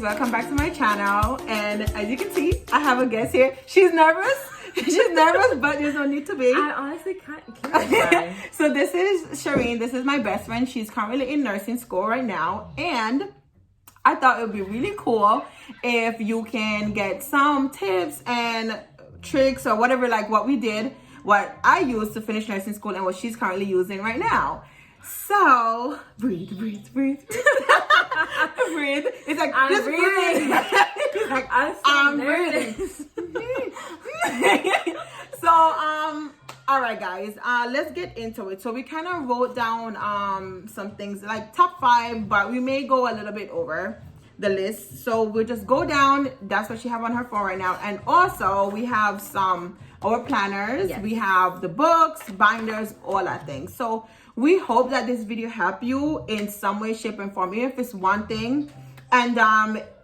welcome back to my channel. And as you can see, I have a guest here. She's nervous. She's nervous, but there's no need to be. I honestly can't. So this is Shireen. This is my best friend. She's currently in nursing school right now. And I thought it would be really cool if you can get some tips and tricks or whatever, like what we did, what I used to finish nursing school and what she's currently using right now. So breathe. Breathe. It's like I'm just breathing. It's like I'm nervous. So all right guys, let's get into it. So we kind of wrote down some things like top 5, but we may go a little bit over the list. So we'll just go down. That's what she have on her phone right now. And also we have our planners. Yes. We have the books, binders, all that thing. So we hope that this video help you in some way, shape, and form, even if it's one thing. And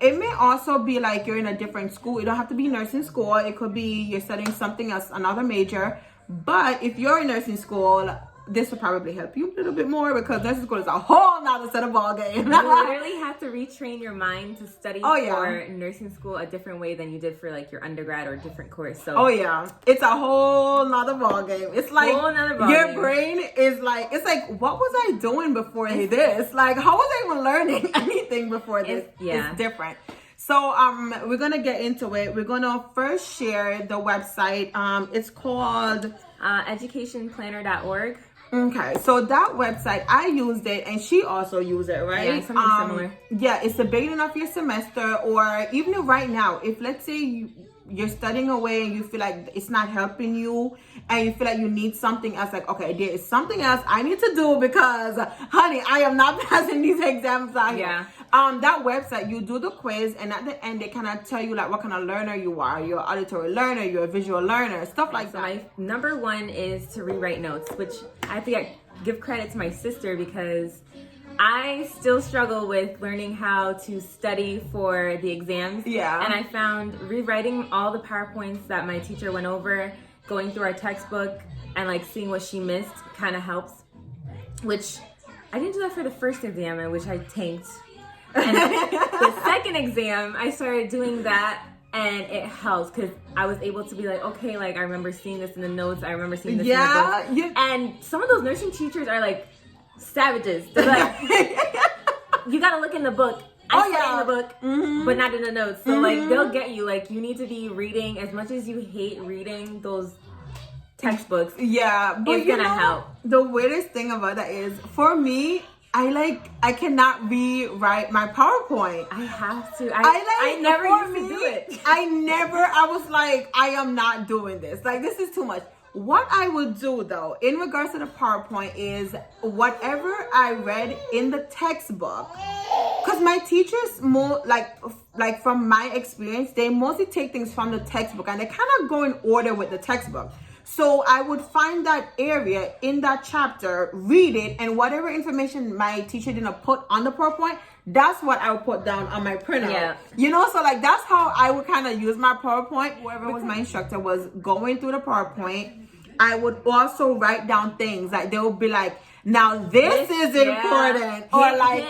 it may also be like you're in a different school. You don't have to be nursing school. It could be you're studying something else, another major. But if you're in nursing school, this will probably help you a little bit more, because nursing school is a whole nother set of ball game. You literally have to retrain your mind to study for nursing school a different way than you did for like your undergrad or a different course. So it's a whole nother ball game. It's like your brain is like, it's like, what was I doing before this? Like, how was I even learning anything before this? It's different. So we're gonna get into it. We're gonna first share the website. It's called educationplanner.org. Okay, so that website, I used it and she also used it, right? Yeah, something similar. Yeah, it's the beginning of your semester, or even right now, if let's say you're studying away and you feel like it's not helping you and you feel like you need something else, like, okay, there is something else I need to do because, honey, I am not passing these exams out here. Yeah. That website, you do the quiz, and at the end, they kind of tell you like what kind of learner you are. You're an auditory learner, you're a visual learner, stuff like that. My number 1 is to rewrite notes, which I have to give credit to my sister, because I still struggle with learning how to study for the exams. Yeah. And I found rewriting all the PowerPoints that my teacher went over, going through our textbook, and like seeing what she missed kind of helps. Which I didn't do that for the first exam, which I tanked. And the second exam, I started doing that, and it helps because I was able to be like, okay, like I remember seeing this in the notes. I remember seeing this in the book. And some of those nursing teachers are like savages. They're like, you gotta look in the book. I in the book, but not in the notes. So like they'll get you. Like you need to be reading as much as you hate reading those textbooks. Yeah, but it's gonna help. The weirdest thing about that is, for me, I cannot rewrite my PowerPoint. I have to. I never used to do it. I was like, I am not doing this. Like, this is too much. What I would do though, in regards to the PowerPoint, is whatever I read in the textbook, because my teachers more like from my experience, they mostly take things from the textbook and they kind of go in order with the textbook. So I would find that area in that chapter, read it, and whatever information my teacher didn't put on the PowerPoint, that's what I would put down on my printout. Yeah. You know, so like that's how I would kind of use my PowerPoint. Whoever was my instructor was going through the PowerPoint. I would also write down things like they would be like, now this is important, or like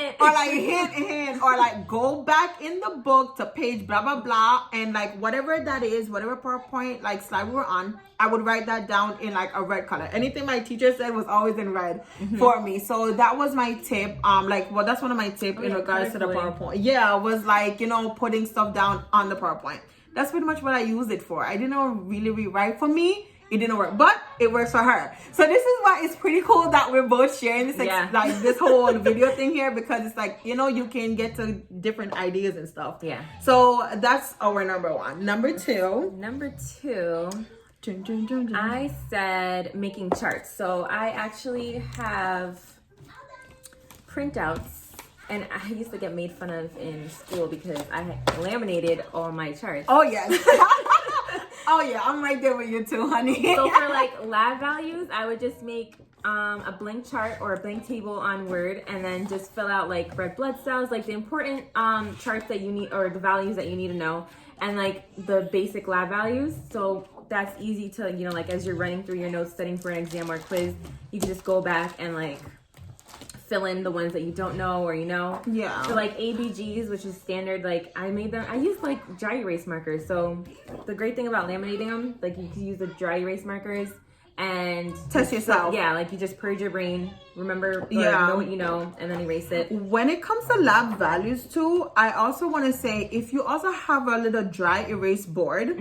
hint, or like go back in the book to page blah blah blah, and like whatever that is, whatever PowerPoint like slide we were on, I would write that down in like a red color. Anything my teacher said was always in red for me. So that was my tip. That's one of my tips in regards to the PowerPoint. Yeah, was like, you know, putting stuff down on the PowerPoint. That's pretty much what I used it for. I didn't really rewrite. For me, it didn't work, but it works for her. So this is why it's pretty cool that we're both sharing this, like this whole video thing here, because it's like, you know, you can get to different ideas and stuff. Yeah. So that's our number 1. Number 2. I said making charts. So I actually have printouts. And I used to get made fun of in school because I had laminated all my charts. Oh, yes. Oh, yeah. I'm right there with you too, honey. So for like lab values, I would just make a blank chart or a blank table on Word, and then just fill out like red blood cells, like the important charts that you need, or the values that you need to know, and like the basic lab values. So that's easy to, you know, like as you're running through your notes, studying for an exam or quiz, you can just go back and like fill in the ones that you don't know or you know. Yeah. So like ABGs, which is standard, like I used like dry erase markers. So the great thing about laminating them, like you can use the dry erase markers and test yourself. Yeah, like you just purge your brain, remember, know what you know, and then erase it. When it comes to lab values too, I also want to say if you also have a little dry erase board,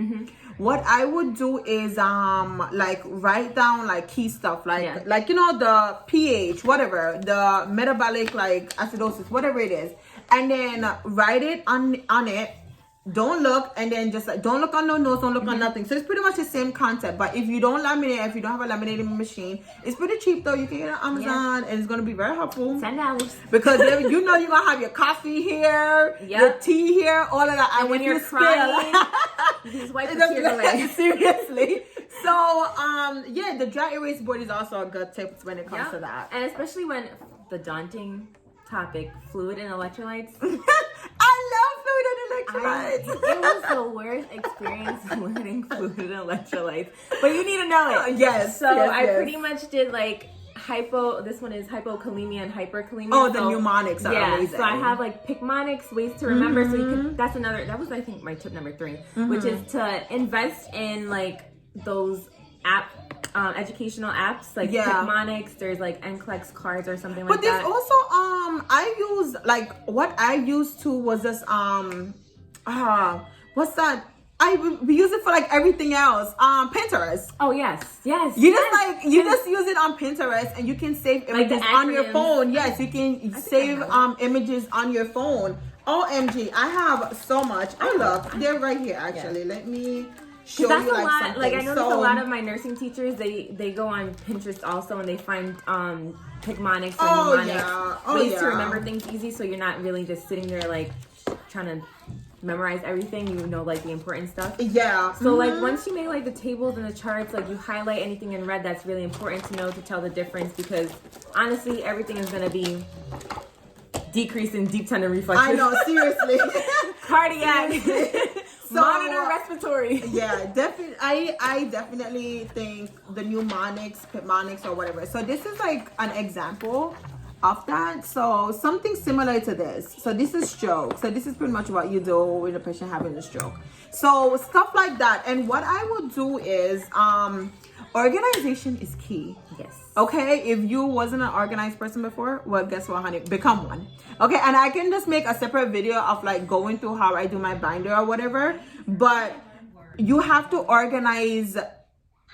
what I would do is like write down like key stuff, like you know, the pH, whatever, the metabolic like acidosis, whatever it is, and then write it on it. Don't look, and then just like don't look on no notes, don't look on nothing. So it's pretty much the same concept. But if you don't laminate, if you don't have a laminating machine, it's pretty cheap though. You can get it on Amazon, and it's gonna be very helpful. $10 because then, you know you're gonna have your coffee here, your tea here, all of that. And when you're crying, you just wipe the tears away. Seriously. So yeah, the dry erase board is also a good tip when it comes to that, and especially when the daunting topic, fluid and electrolytes. I love fluid and electrolytes. It was the worst experience learning fluid and electrolytes, but you need to know it. Yes. So I pretty much did like this one is hypokalemia and hyperkalemia. Oh, the mnemonics are amazing. So I have like picmonics, ways to remember. So you can, that was I think my tip number 3, which is to invest in like those educational apps like Picmonics. There's like NCLEX cards or something like that. But there's also I use like what I used to was this what's that? We use it for like everything else. Pinterest. Oh yes. You just use it on Pinterest and you can save images on your phone. Yes, you can save images on your phone. OMG, I have so much. Oh look, they're right here actually. Let me show that's you a lot. something. Like I noticed a lot of my nursing teachers, they go on Pinterest also and they find Picmonics and mnemonics, ways to remember things easy, so you're not really just sitting there like trying to memorize everything. You know, like the important stuff. Yeah. So like once you make like the tables and the charts, like you highlight anything in red that's really important to know to tell the difference, because honestly everything is gonna be decrease in deep tendon reflexes. I know, seriously. Cardiac. So, monitor respiratory. Yeah, definitely. I definitely think the mnemonics, Picmonics, or whatever. So this is like an example of that. So something similar to this. So this is stroke. So this is pretty much what you do with a patient having a stroke. So stuff like that. And what I would do is organization is key. Yes. Okay, if you wasn't an organized person before, well, guess what, honey? Become one. Okay, and I can just make a separate video of like going through how I do my binder or whatever, but you have to organize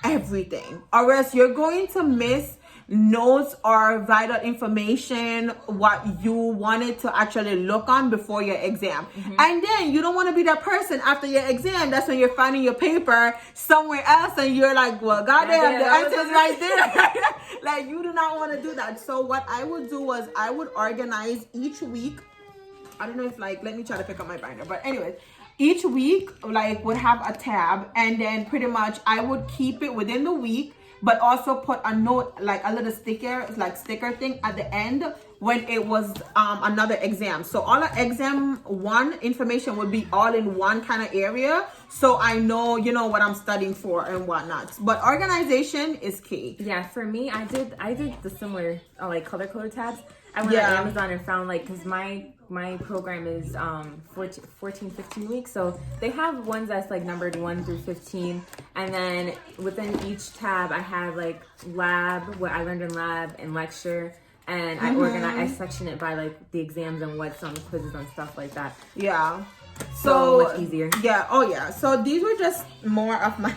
everything, or else you're going to miss notes or vital information, what you wanted to actually look on before your exam. And then you don't want to be that person after your exam. That's when you're finding your paper somewhere else and you're like, well, goddamn, the answer's right there. Like, you do not want to do that. So what I would do was I would organize each week. I don't know if like, let me try to pick up my binder, but anyways, each week like would have a tab, and then pretty much I would keep it within the week, but also put a note, like a little sticker thing at the end when it was another exam. So all the exam 1 information would be all in one kind of area, so I know, you know, what I'm studying for and whatnot. But organization is key. Yeah, for me, I did the similar like color coded tabs. I went on Amazon and found like, because my program is 14-15 weeks, so they have ones that's like numbered 1 through 15, and then within each tab I have like lab, what I learned in lab, and lecture, and I section it by like the exams and what's on the quizzes and stuff like that. Yeah, so much easier. Yeah. Oh yeah. So these were just more of my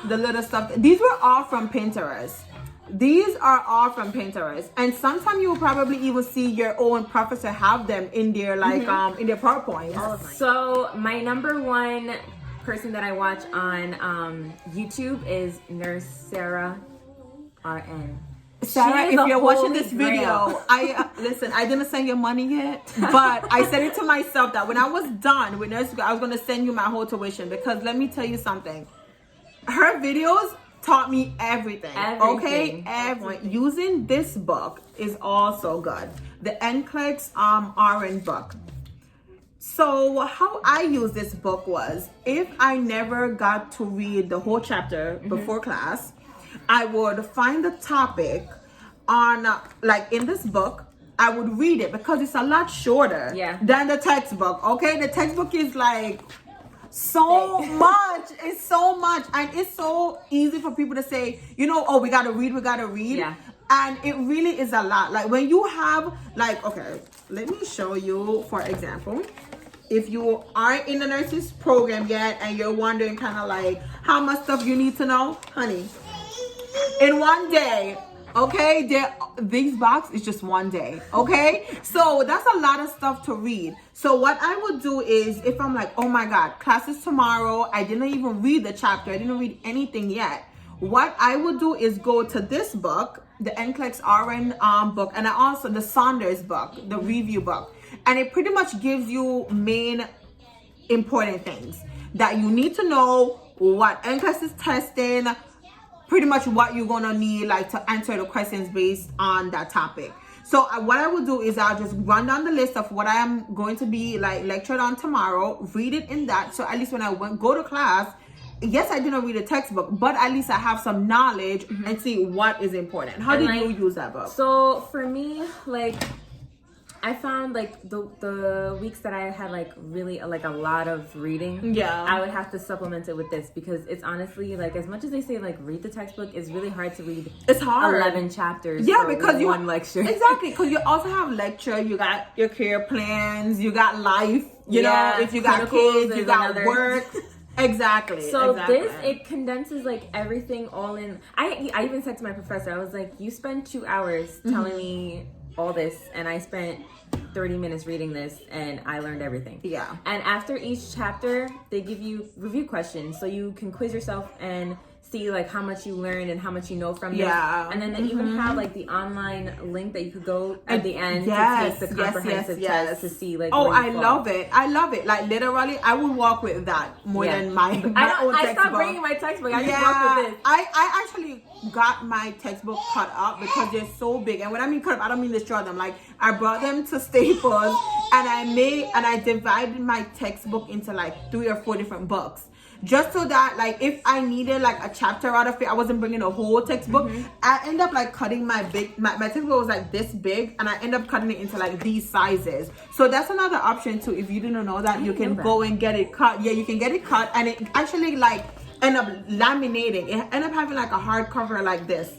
the little stuff. These were all from Pinterest. These are all from Pinterest, and sometimes you will probably even see your own professor have them in their like in their PowerPoint. So my number 1 person that I watch on YouTube is Nurse Sarah RN. Sarah, if you're watching this video, listen, I didn't send you money yet, but I said it to myself that when I was done with nurse school, I was going to send you my whole tuition, because let me tell you something. Her videos taught me everything. Okay, everything. Using this book is also good. The NCLEXRN book. So how I use this book was, if I never got to read the whole chapter before class, I would find the topic on, like in this book, I would read it because it's a lot shorter than the textbook. Okay, the textbook is like so much. It's so much, and it's so easy for people to say, you know, oh, we gotta read. Yeah. And it really is a lot. Like when you have, like, okay, let me show you, for example, if you aren't in the nurses program yet and you're wondering kind of like how much stuff you need to know, honey, in one day, okay, this box is just one day, okay? So that's a lot of stuff to read. So what I would do is, if I'm like, oh my God, class is tomorrow, I didn't even read the chapter, I didn't read anything yet, what I would do is go to this book, the NCLEXRN book, and also the Saunders book, the review book. And it pretty much gives you main important things that you need to know, what NCLEX is testing, pretty much what you're gonna need like to answer the questions based on that topic. So what I will do is I'll just run down the list of what I am going to be like lectured on tomorrow, read it in that, so at least when I go to class, yes, I didn't read a textbook, but at least I have some knowledge and see what is important. How did you use that book? So for me, like, I found like the weeks that I had like really like a lot of reading, I would have to supplement it with this, because it's honestly like, as much as they say like read the textbook, it's really hard to read. It's hard. 11 chapters. Yeah, because you one lecture. Exactly, because you also have lecture. You got your career plans. You got life. You know, if you got kids, you got work. Exactly. So this, it condenses like everything all in. I even said to my professor, I was like, you spent 2 hours telling me all this, and I spent 30 minutes reading this, and I learned everything. Yeah. And after each chapter, they give you review questions, so you can quiz yourself and see like how much you learned and how much you know from this. And then they even have like the online link that you could go at the end to take the comprehensive test to see like. Oh, I love it. I love it. Like literally, I would walk with that more than my own textbook. I stopped bringing my textbook. I just walk with this. I actually got my textbook cut up because they're so big, and when I mean cut up, I don't mean destroy them. Like I brought them to Staples, and I divided my textbook into like 3 or 4 different books, just so that like if I needed like a chapter out of it, I wasn't bringing a whole textbook. I end up like cutting my textbook was like this big, and I end up cutting it into like these sizes. So that's another option too. If you didn't know that, you can go and get it cut. Yeah, you can get it cut, and it actually like end up laminating. It end up having like a hardcover like this.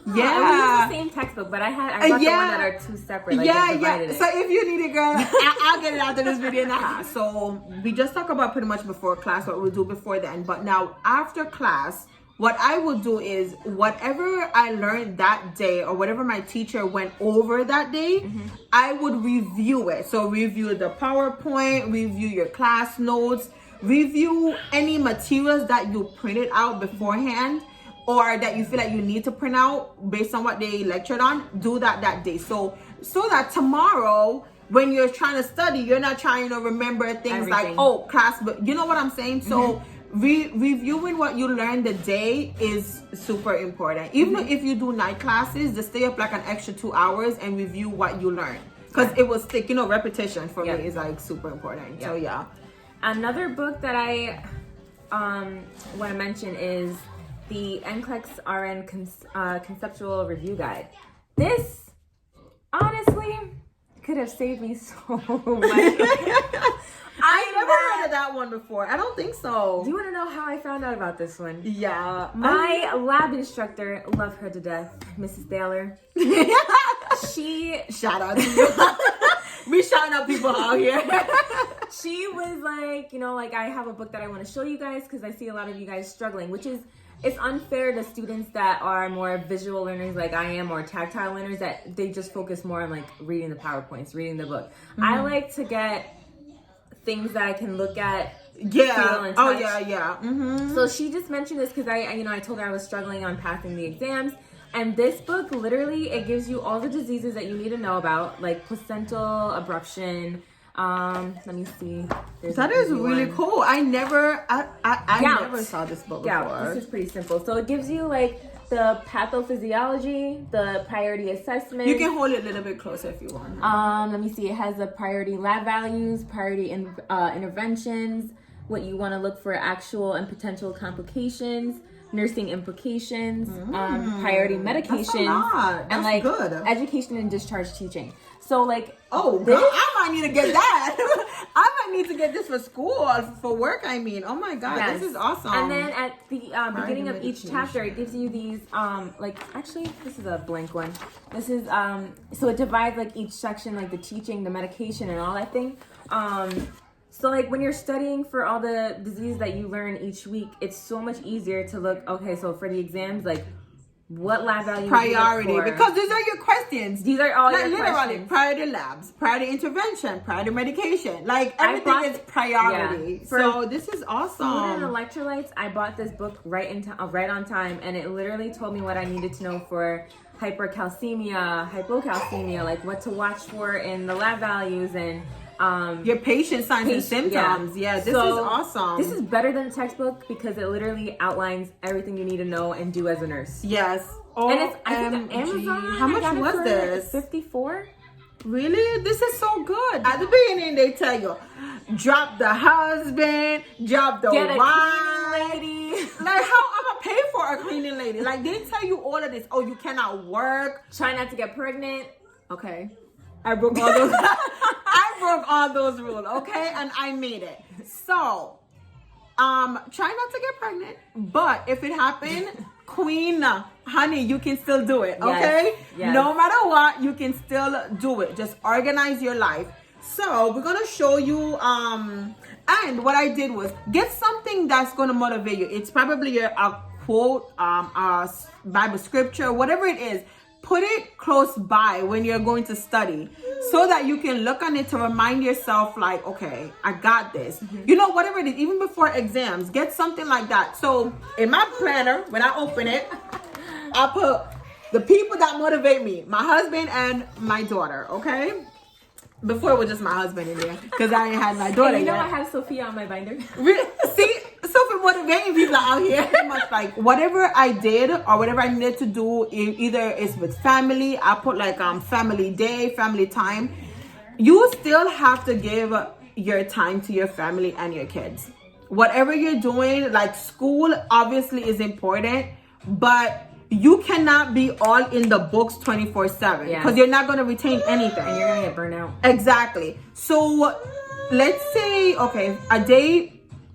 Yeah, I use the same textbook, but I bought the one that are 2 separate. Like, it. So if you need it, girl, I'll get it after this video now. So we just talk about pretty much before class, what we'll do before then. But now after class, what I will do is whatever I learned that day or whatever my teacher went over that day, I would review it. So review the PowerPoint, review your class notes, review any materials that you printed out beforehand, or that you feel like you need to print out based on what they lectured on. Do that day. So that tomorrow, when you're trying to study, you're not trying to remember things like, oh, class, but you know what I'm saying? So reviewing what you learned the day is super important. Even if you do night classes, just stay up like an extra 2 hours and review what you learned. Because it will stick, repetition for me is like super important. So yeah. Another book that I want to mention is the NCLEXRN Conceptual Review Guide. This, honestly, could have saved me so much. I never heard of that one before. I don't think so. Do you want to know how I found out about this one? Yeah. My lab instructor, love her to death, Mrs. Thaler. She... Shout out to you. We shouting out people out here. She was like, like, I have a book that I want to show you guys because I see a lot of you guys struggling, which is... It's unfair to students that are more visual learners like I am, or tactile learners, that they just focus more on like reading the PowerPoints, reading the book. I like to get things that I can look at, feel and touch. So she just mentioned this because I told her I was struggling on passing the exams. And this book, literally, it gives you all the diseases that you need to know about, like placental abruption. Let me see. That is really cool. I never saw this book before. This is pretty simple. So it gives you like the pathophysiology, the priority assessment. You can hold it a little bit closer if you want. Let me see. It has the priority lab values, priority interventions, what you want to look for, actual and potential complications, nursing implications, priority medications, and like good. education and discharge teaching. So like, oh, girl, I might need to get that. I might need to get this for school, for work. I mean, oh my God, yes. This is awesome. And then at the beginning of each chapter, it gives you these like, actually, this is a blank one. This is so it divides like each section, like the teaching, the medication, and all that thing. So like when you're studying for all the diseases that you learn each week, it's so much easier to look. Okay, so for the exams, like, what lab value priority, because these are your questions. These are all like, your literally questions. Priority labs, priority intervention, priority medication. Like everything is priority. Yeah. So this is awesome. Food and electrolytes. I bought this book right on time, and it literally told me what I needed to know for hypercalcemia, hypocalcemia, like what to watch for in the lab values, and your patient signs and symptoms. Yeah, this is awesome. This is better than the textbook because it literally outlines everything you need to know and do as a nurse. Yes. And it's, I think, on Amazon. How much was this? $54. Really? This is so good. At the beginning, they tell you, drop the husband, drop the Get a wife. cleaning lady. Like, how I'm gonna pay for a cleaning lady? Like, they tell you all of this. Oh, you cannot work. Try not to get pregnant. Okay. I broke all those. I broke all those rules, okay, and I made it. So, try not to get pregnant, but if it happened, queen, honey, you can still do it, okay? Yes. No matter what, you can still do it. Just organize your life. So we're gonna show you. And what I did was get something that's gonna motivate you. It's probably a quote, a Bible scripture, whatever it is. Put it close by when you're going to study so that you can look on it to remind yourself like, okay, I got this. You know, whatever it is, even before exams, get something like that. So in my planner, when I open it, I put the people that motivate me, my husband and my daughter, okay? Before it was just my husband in there because I ain't had my daughter And yet. I have Sophia on my binder. See, Sophie motivating people out here. Like whatever I did or whatever I needed to do, either it's with family. I put like family day, family time. You still have to give your time to your family and your kids. Whatever you're doing, like school obviously is important, but you cannot be all in the books 24/7 because you're not going to retain anything. And you're going to get burnt out. Exactly. So let's say, okay,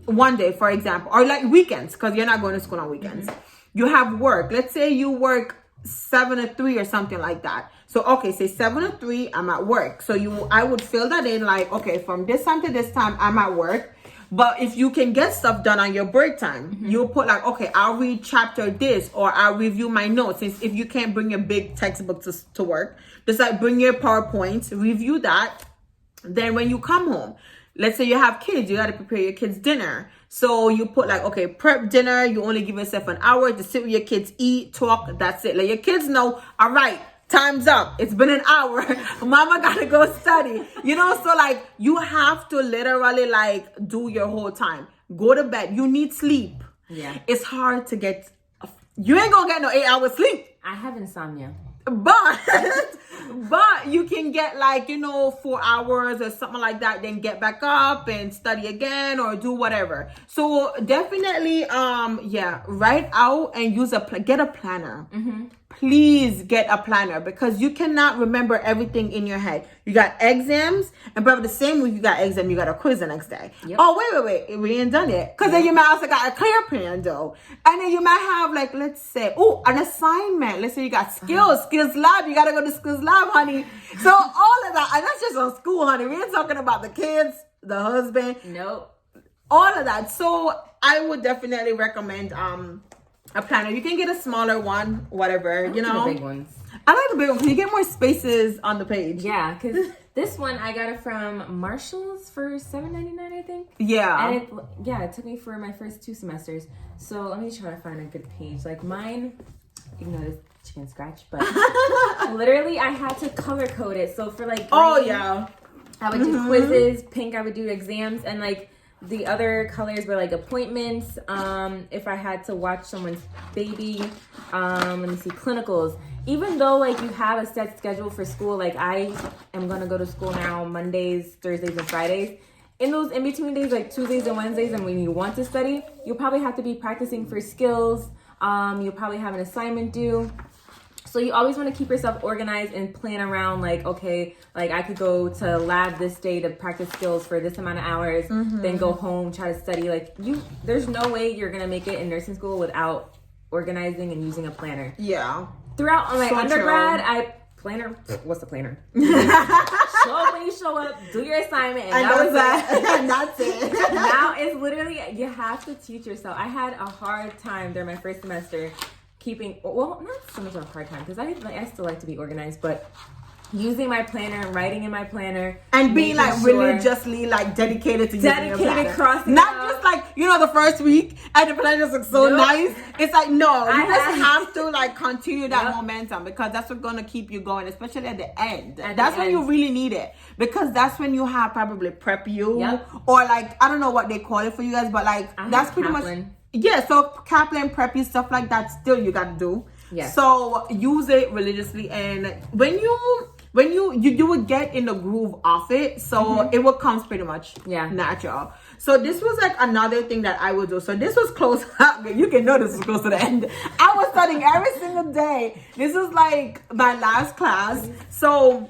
one day, for example, or like weekends, because you're not going to school on weekends. You have work. Let's say you work 7 to 3 or something like that. So, okay, say 7 to 3, I'm at work. So I would fill that in like, okay, from this time to this time, I'm at work. But if you can get stuff done on your break time, you'll put like, okay, I'll read chapter this, or I'll review my notes. If you can't bring your big textbook to work, just like bring your PowerPoints, review that. Then when you come home, let's say you have kids, you got to prepare your kids' dinner. So you put like, okay, prep dinner. You only give yourself an hour to sit with your kids, eat, talk. That's it. Like your kids know, all right, time's up. It's been an hour. Mama gotta go study. You know, so like you have to literally like do your whole time. Go to bed. You need sleep. Yeah. It's hard to get, you ain't gonna get no 8 hours sleep. I have insomnia. But you can get like, 4 hours or something like that, then get back up and study again or do whatever. So definitely, write out and get a planner. Please get a planner because you cannot remember everything in your head. You got exams, and probably the same week you got exam, you got a quiz the next day. Yep. Oh, wait, we ain't done it. Because then you might also got a clear plan though. And then you might have like, let's say, an assignment. Let's say you got skills lab. You got to go to skills lab, honey. So all of that, and that's just on school, honey. We ain't talking about the kids, the husband. Nope. All of that. So I would definitely recommend a planner. You can get a smaller one, whatever, The big ones. I like the big one because you get more spaces on the page. Yeah, because this one I got it from Marshall's for $7.99, I think. Yeah. And it took me for my first 2 semesters. So let me try to find a good page. Like mine, ignore this chicken scratch, but literally I had to color code it. So for like green, I would do quizzes, pink I would do exams, and like the other colors were like appointments, if I had to watch someone's baby, let me see, clinicals. Even though like you have a set schedule for school, like I am gonna go to school now Mondays, Thursdays, and Fridays. in those in-between days, like Tuesdays and Wednesdays, and when you want to study, you'll probably have to be practicing for skills. You'll probably have an assignment due. So you always want to keep yourself organized and plan around, like, okay, like I could go to lab this day to practice skills for this amount of hours, then go home, try to study. Like, there's no way you're going to make it in nursing school without organizing and using a planner. Yeah. Throughout my undergrad, what's the planner? Show up when you show up, do your assignment, and that's it. Now it's literally, you have to teach yourself. I had a hard time during my first semester not so much of a hard time, because I still like to be organized, but using my planner, writing in my planner, and being like religiously like dedicated to using your planner. Crossing not out. Just like, you know, the first week and the planner just looks so nice. It's like, no, you just have to like continue that momentum, because that's what's gonna keep you going, especially at the end. That's when you really need it, because that's when you have probably prep you or like, I don't know what they call it for you guys, but like that's pretty much. Yeah, so Kaplan, preppy, stuff like that, still you got to do. Yeah. So use it religiously, and when you would get in the groove of it, so it will come pretty much natural. So this was like another thing that I would do. So this was close. You can know this was close to the end. I was studying every single day. This was like my last class. So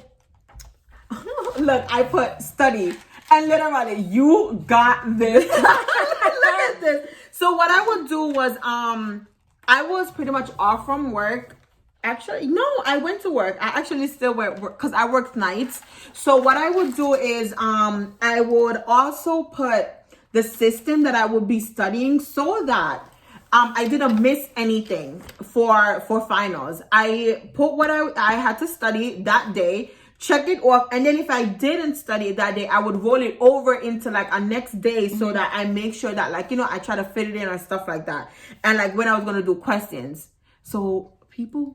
look, I put study, and literally, you got this. Look at this. So what I would do was, I was pretty much off from work. Actually, no, I went to work. I actually still work because I worked nights. So what I would do is, I would also put the system that I would be studying, so that I didn't miss anything for finals. I put what I had to study that day, check it off, and then if I didn't study that day, I would roll it over into like a next day, so that I make sure that, like, you know, I try to fit it in and stuff like that. And like when I was gonna do questions, so people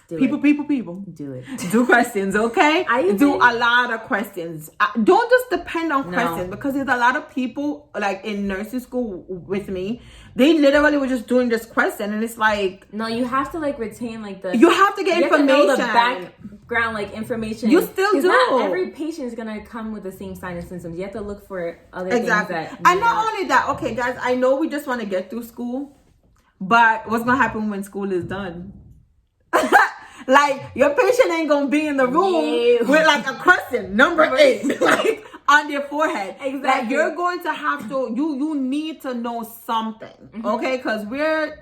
do questions, okay? Do a lot of questions. Don't just depend on questions, because there's a lot of people like in nursing school with me. They literally were just doing this question, and it's like, no, you have to like retain like you have to get information. Have to know the background like information. You still do. Not every patient is gonna come with the same signs and symptoms. You have to look for other things that. And not only that, okay, guys, I know we just want to get through school, but what's gonna happen when school is done? Like, your patient ain't gonna be in the room with like a question, number 8, like on their forehead. Exactly. Like, you're going to have to, you need to know something, okay? Because we're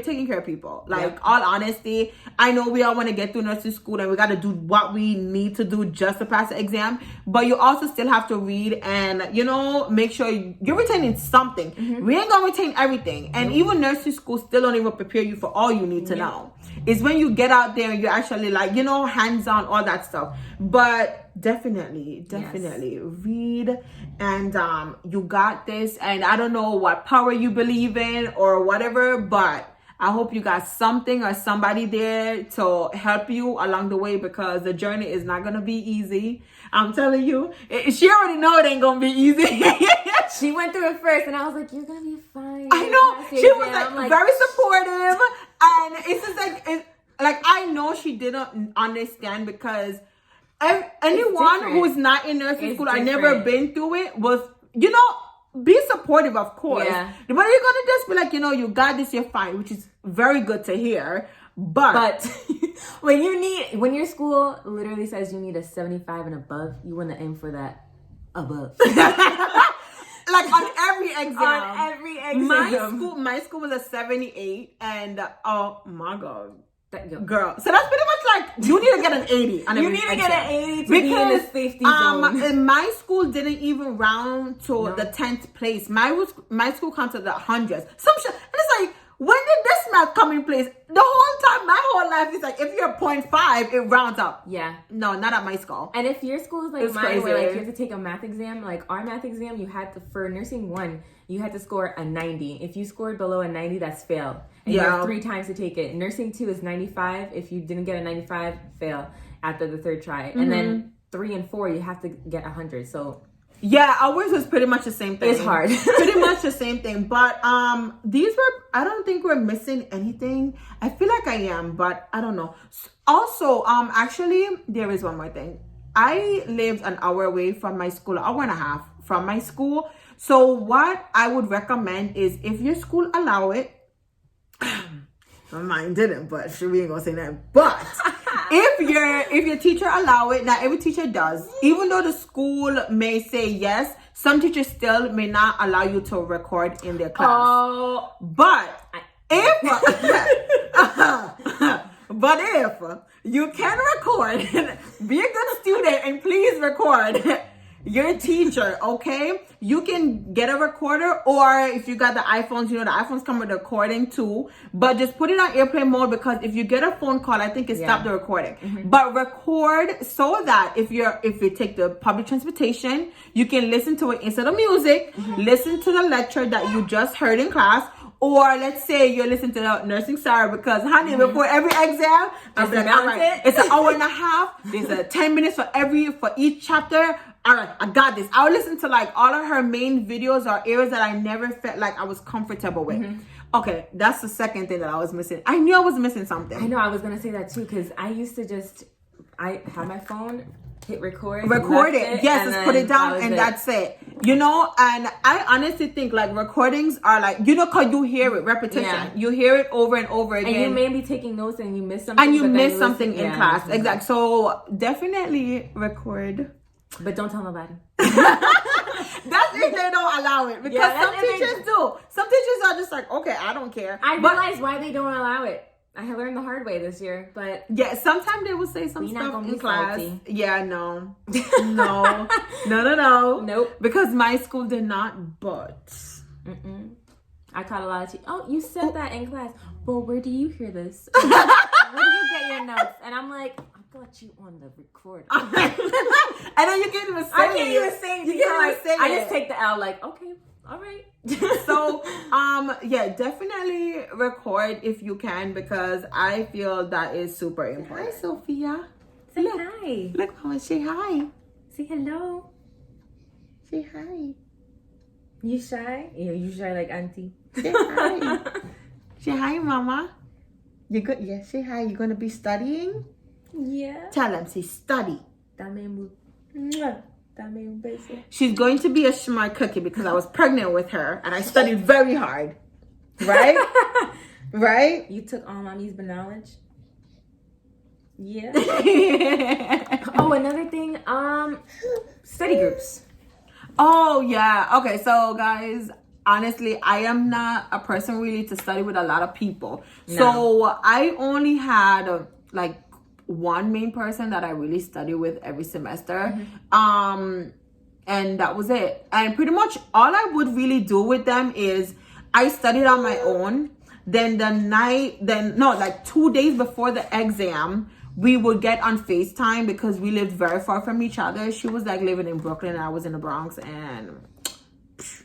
taking care of people. Like, all honesty, I know we all want to get through nursing school, and we got to do what we need to do just to pass the exam. But you also still have to read and, you know, make sure you're retaining something. We ain't gonna retain everything. And even nursing school still don't even prepare you for all you need to know. It's when you get out there and you're actually like, you know, hands-on, all that stuff. But definitely read, and you got this. And I don't know what power you believe in or whatever, but I hope you got something or somebody there to help you along the way, because the journey is not gonna be easy. I'm telling you, she already know it ain't gonna be easy. She went through it first, and I was like, "You're gonna be fine." I know, she was like very supportive, and it's just like I know she didn't understand, because anyone who's not in nursing school or never been through it was, you know, be supportive, of course. Yeah. But you're gonna just be like, you know, you got this, you're fine, which is very good to hear. But when your school literally says you need a 75 and above, you want to aim for that above. Like on every exam. My school was a 78, and oh my god. Girl, so that's pretty much like you need to get an 80 on every exam. You need to get an 80 to be in the safety zone. And my school didn't even round to the 10th place. My school counted the hundreds. Some shit. And it's like, when did this math come in place? The whole time, my whole life is like, if you're 0.5, it rounds up. Yeah. No, not at my school. And if your school is like mine, where like you have to take a math exam, like our math exam, you had to, for nursing 1, you had to score a 90. If you scored below a 90, that's fail. And you have 3 times to take it. Nursing 2 is 95. If you didn't get a 95, fail after the 3rd try. And then 3 and 4, you have to get 100. So yeah, ours was pretty much the same thing. It's hard. Pretty much the same thing. But these were, I don't think we're missing anything. I feel like I am, but I don't know. Also, actually, there is one more thing. I lived an hour away from my school, an hour and a half from my school. So what I would recommend is, if your school allow it, mine didn't, but we ain't gonna say that. But if your teacher allow it, not every teacher does. Even though the school may say yes, some teachers still may not allow you to record in their class. Oh, but if you can record, be a good student and please record your teacher, okay? You can get a recorder, or if you got the iPhones, the iPhones come with recording too, but just put it on airplane mode, because if you get a phone call, I think it stopped the recording. But record so that if you take the public transportation, you can listen to it instead of music, listen to the lecture that you just heard in class. Or let's say you're listening to the nursing Sarah, because honey, before every exam, I'm like, all right, it's an hour and a half. There's 10 minutes for each chapter. All right, I got this. I'll listen to like all of her main videos or areas that I never felt like I was comfortable with. Okay, that's the second thing that I was missing. I knew I was missing something. I know, I was gonna say that too, because I used to I had my phone, hit record it, yes, just put it down, and that's it. And I honestly think like recordings are like, because you hear it, repetition. You hear it over and over again. And you may be taking notes and you miss something. And you miss something in class. Exactly. So definitely record. But don't tell nobody. That's if they don't allow it. Because some teachers do. Some teachers are just like, okay, I don't care. I realize why they don't allow it. I learned the hard way this year, but yeah, sometimes they will say some stuff in class. Salty. Yeah, no. No. Nope. Because my school did not, but I caught a lot of oh, you said that in class. Well, where do you hear this? Where do you get your notes? And I'm like, I got you on the recorder. And then you can't even say I can't even say it. You can't even say it. I just take the L like, okay, all right. So, yeah, definitely record if you can, because I feel that is super important. Hi, Sophia. Say hi. Look, Mama, say hi. Say hello. Say hi. You shy? Yeah, you shy like auntie. Say hi. Say hi, Mama. You good? Yeah, say hi. You're gonna be studying? Yeah. Tell them, say study. Dame un beso. She's going to be a smart cookie because I was pregnant with her and I studied very hard. Right? Right? You took all mommy's knowledge? Yeah. Oh, another thing, study groups. Oh, yeah. Okay, so guys, honestly, I am not a person really to study with a lot of people. No. So I only had like one main person that I really study with every semester. And that was it. And pretty much all I would really do with them is I studied on my own. Then 2 days before the exam, we would get on FaceTime because we lived very far from each other. She was like living in Brooklyn and I was in the Bronx, and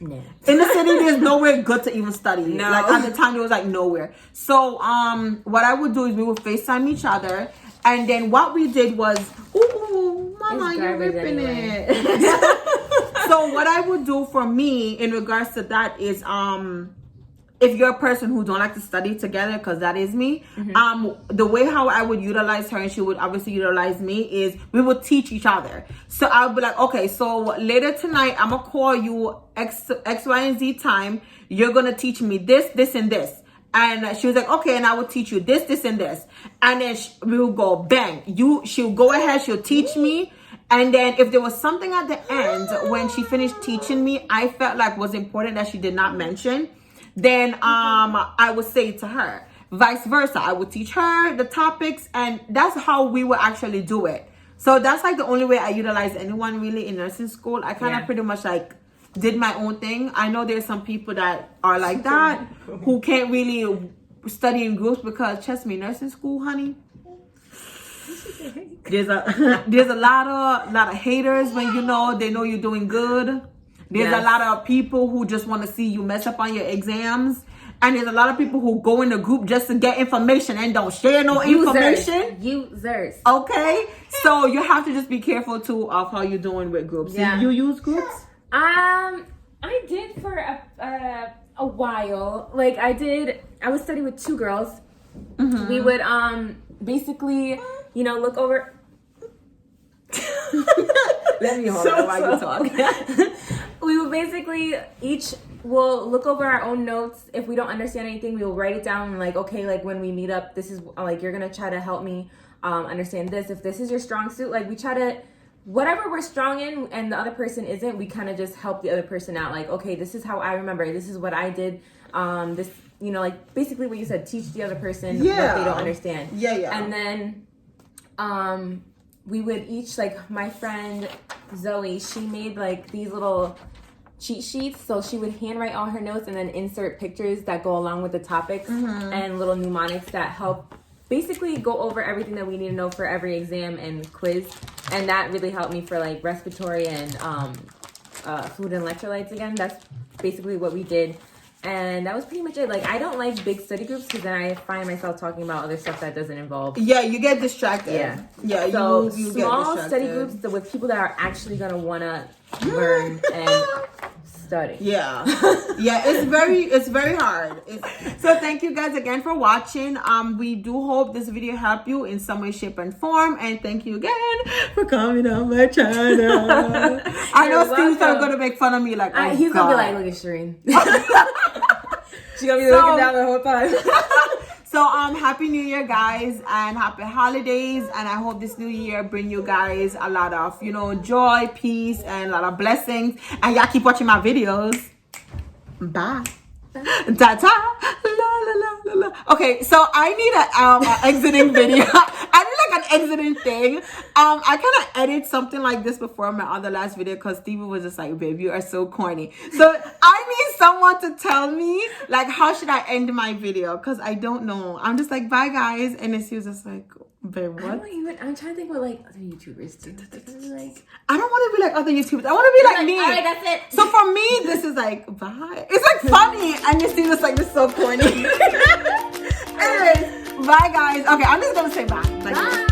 in the city there's nowhere good to even study. No. Like at the time there was like nowhere. So what I would do is we would FaceTime each other, and then what we did was, ooh, Mama, you're ripping it. So what I would do for me in regards to that is if you're a person who don't like to study together, because that is me, the way how I would utilize her and she would obviously utilize me is we would teach each other. So I would be like, okay, so later tonight I'm gonna call you X, Y, and Z time. You're gonna teach me this, this, and this. And she was like, okay, and I will teach you this, this, and this. And then we will go bang. She'll go ahead, she'll teach me. And then if there was something at the end when she finished teaching me, I felt like was important that she did not mention, then I would say it to her. Vice versa, I would teach her the topics, and that's how we would actually do it. So that's like the only way I utilize anyone really in nursing school. I kind of pretty much like did my own thing. I know there's some people that are like that who can't really study in groups, because trust me, nursing school, honey, there's a lot of haters when they know you're doing good. There's a lot of people who just want to see you mess up on your exams. And there's a lot of people who go in the group just to get information and don't share no information. Users. Okay? So you have to just be careful too of how you're doing with groups. Yeah. You use groups? I did for a while. Like I was studying with two girls. We would basically, look over. Let me hold on while you talk. So basically, each we'll look over our own notes. If we don't understand anything, we will write it down. And like, okay, like when we meet up, this is like you're gonna try to help me understand this. If this is your strong suit, like we try to, whatever we're strong in, and the other person isn't, we kind of just help the other person out. Like, okay, this is how I remember. This is what I did. This, you know, like basically what you said. Teach the other person what they don't understand. Yeah. And then, we would each, like my friend Zoe, she made like these little cheat sheets. So she would handwrite all her notes and then insert pictures that go along with the topics and little mnemonics that help basically go over everything that we need to know for every exam and quiz. And that really helped me for like respiratory and food and electrolytes again. That's basically what we did. And that was pretty much it. Like, I don't like big study groups because then I find myself talking about other stuff that doesn't involve. Yeah, you get distracted. Yeah. So you small study groups with people that are actually gonna wanna learn and study. Yeah, it's very hard. So thank you guys again for watching. We do hope this video helped you in some way, shape, and form. And thank you again for coming on my channel. I know Steve's gonna make fun of me. Like, oh, he's gonna be like, look at Shireen. She's gonna be looking down the whole time. So happy New Year, guys, and happy holidays. And I hope this new year bring you guys a lot of, you know, joy, peace, and a lot of blessings. And y'all keep watching my videos. Bye. Ta-ta. La, la, la, la. Okay, so I need an exiting video. I need like an exiting thing. I kind of edited something like this before my other last video because Stevie was just like, babe, you are so corny. So I need someone to tell me, like, how should I end my video? Because I don't know. I'm just like, bye, guys. And she was just like, babe, what? I'm trying to think what like other YouTubers do. Like, I don't want to be like other YouTubers. I want to be like me. All right, that's it. So for me, this is like, bye. It's like funny. And you see this like, this is so corny. Anyways, bye, guys. Okay, I'm just going to say bye. Bye.